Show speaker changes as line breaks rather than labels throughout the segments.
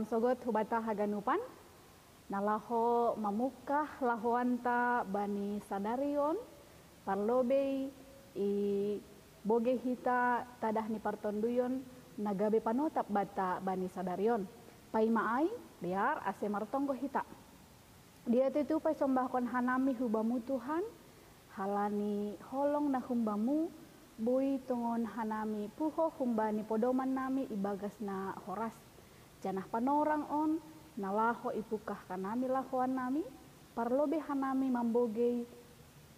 sogot hubata haganupan nalaho mamukah lahoanta bani sadarion parlobe i boge hita tadah ni partonduyon nagabe panotap bata bani sadarion pai maai liar ase martonggo hita dia itu pai sombahkon hanami hubamu Tuhan halani holong na humbamu bui tongon hanami puho humbani podoman nami ibagas na horas janah panorang on nalaho ipukah kanami lahoan nami parlobe hanami mambogei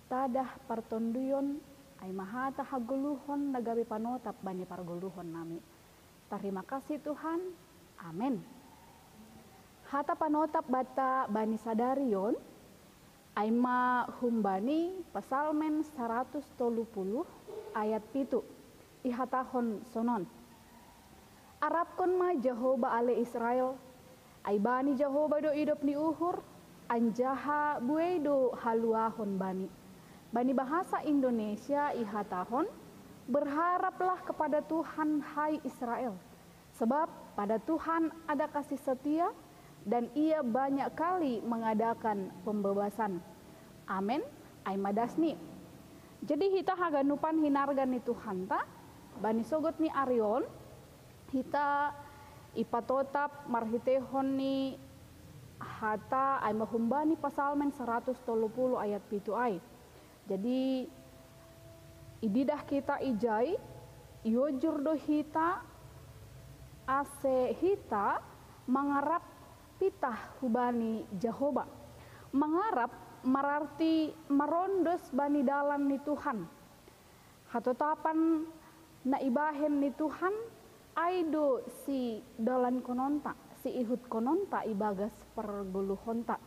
tadah partonduyon ay mahata haguluhon nagabe panotap bani parguluhon nami. Terima kasih Tuhan. Amin. Hata panotap bata bani sadarion ay humbani pasalmen 130 ayat 7 ihatahon sonon. Arapkon ma Jehoba ale Israel ay bani Jehoba do idop ni uhur anjaha buedo haluahon bani. Bani bahasa Indonesia ihatahon berharaplah kepada Tuhan hai Israel sebab pada Tuhan ada kasih setia dan ia banyak kali mengadakan pembebasan. Amin. Ay madasni. Jadi hita haganupan hinargan ni Tuhan ta bani sogot ni Arion hita ipatotap marhitehon ni hata ay mahumbani pasalmen 130 ayat 7 ay. Jadi ididah kita ijai iojur do hita ase hita mangarap pitah hubani Jehoba. Mangarap mararti marondos bani dalam ni Tuhan. Hatotapan na ibahen ni Tuhan aido si dalan kononta, si ihut kononta ibagas perguluhonta.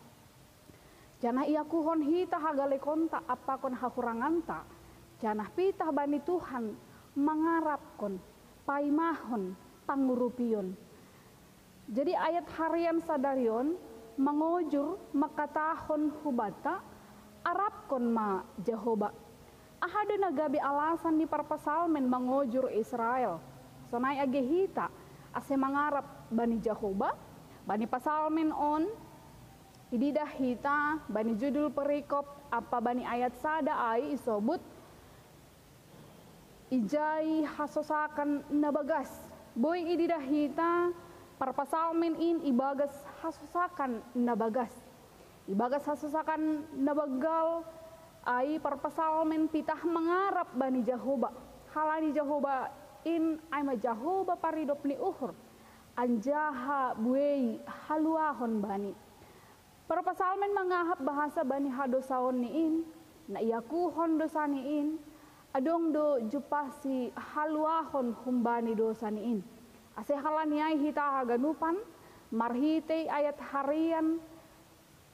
Janah ia kuhon hita hagale konta apakon hahuranganta. Janah pitah bani Tuhan mangarapkon, paimahon, pangurupion. Jadi ayat harian sadarion mengojur makatahon hubata arapkon ma Jehoba. Ahado nagabi alasan di parpasalmen mengojur Israel. Sonai age hita ase mangarap bani Jehoba, bani pasalmen on ididah hita bani judul perikop apa bani ayat sada ai isobut ijai hasosakan nabagas boy ididah hita parpasalmen in ibagas hasosakan nabagas ibagas hasosakan nabagal ai parpasalmen pitah mangarap bani Jehoba halani Jehoba in aima Jehoba paridop ni uhur anjaha buei haluahon bani. Parpasalmen mangahap bahasa bani hadosaon niin na iakuhon dosa niin adong do jupasi haluahon humbani dosa niin. Ase halaniai hita haganupan marhite ayat harian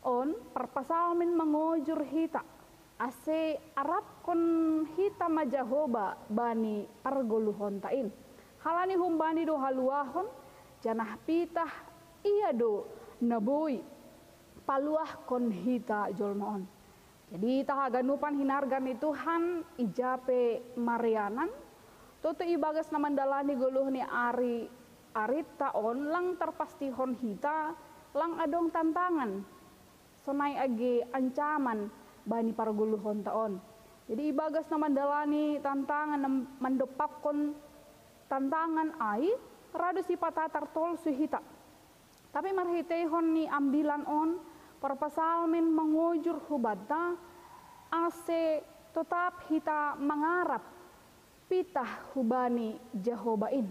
on parpasalmen mangojur hita ase arapkon hita ma Jehoba bani parguluhon tain. Halani humbani do haluahon janah pitah iya do naboi paluah kon hita jolmoon. Jadi tahaganupan hinargan ni Tuhan ijape marianan toto ibagas na mandalani guluh ni ari taon lang terpastihon hita lang adong tantangan sonai age ancaman bani parguluhon taon. Jadi ibagas na mandalani tantangan na mandopakon tantangan ay rado si patatar tol suhita. Tapi marhitehon ni ambilan on parpasalmen mengujur hubata ase tetap hita mangarap pitah hubani Jehobain.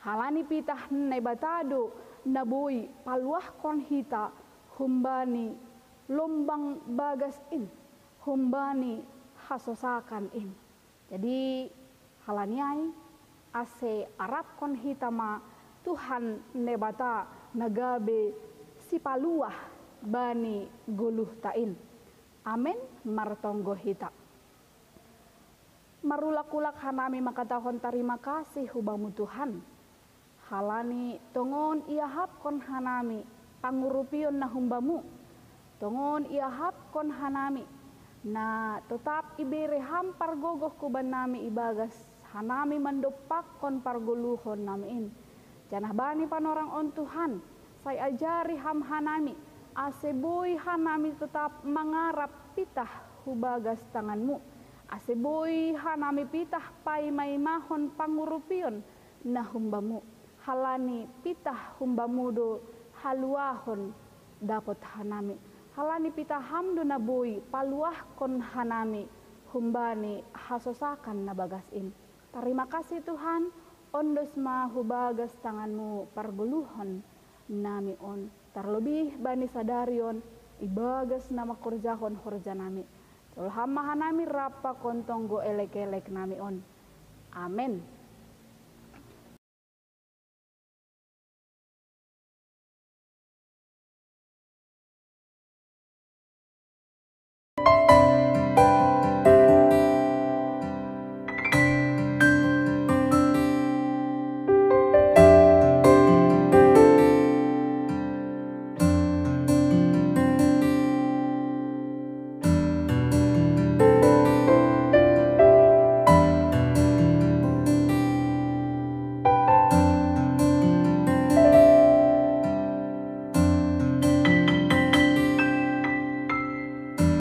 Halani pitah nebatado nabui paluah kon hita humbani lombang bagas in, humbani hasosakan in. Jadi halaniai ase arap kon hita ma Tuhan nebata nagabe si paluah bani guluh tain. Amin martonggo hita. Marulak-ulak hanami makatahon terima kasih hubamu Tuhan. Halani tongon iahap kon hanami pangurupion na humbamu. Tongon iahap kon hanami na tetap ibere hampar gogoh kuban nami ibagas hanami mandopak kon parguluhon namin. Janah bani panorang on Tuhan Saya ajari ham hanami, aseboy hanami tetap mengarap pitah hubagas tanganmu. Aseboy hanami pitah pai mai mahon pangurupion na humbamu. Halani pitah humbamu do haluahon dapat hanami. Halani pitah hamdo na boy paluah kon hanami humbani hasosakan na bagasin. Terima kasih Tuhan, ondos ma hubagas tanganmu parguluhon nami on. Terlebih bani sadarion ibagas nama korjahon horja nami. Tolham mahanami rapa kontong go elek-elek nami on. Amin.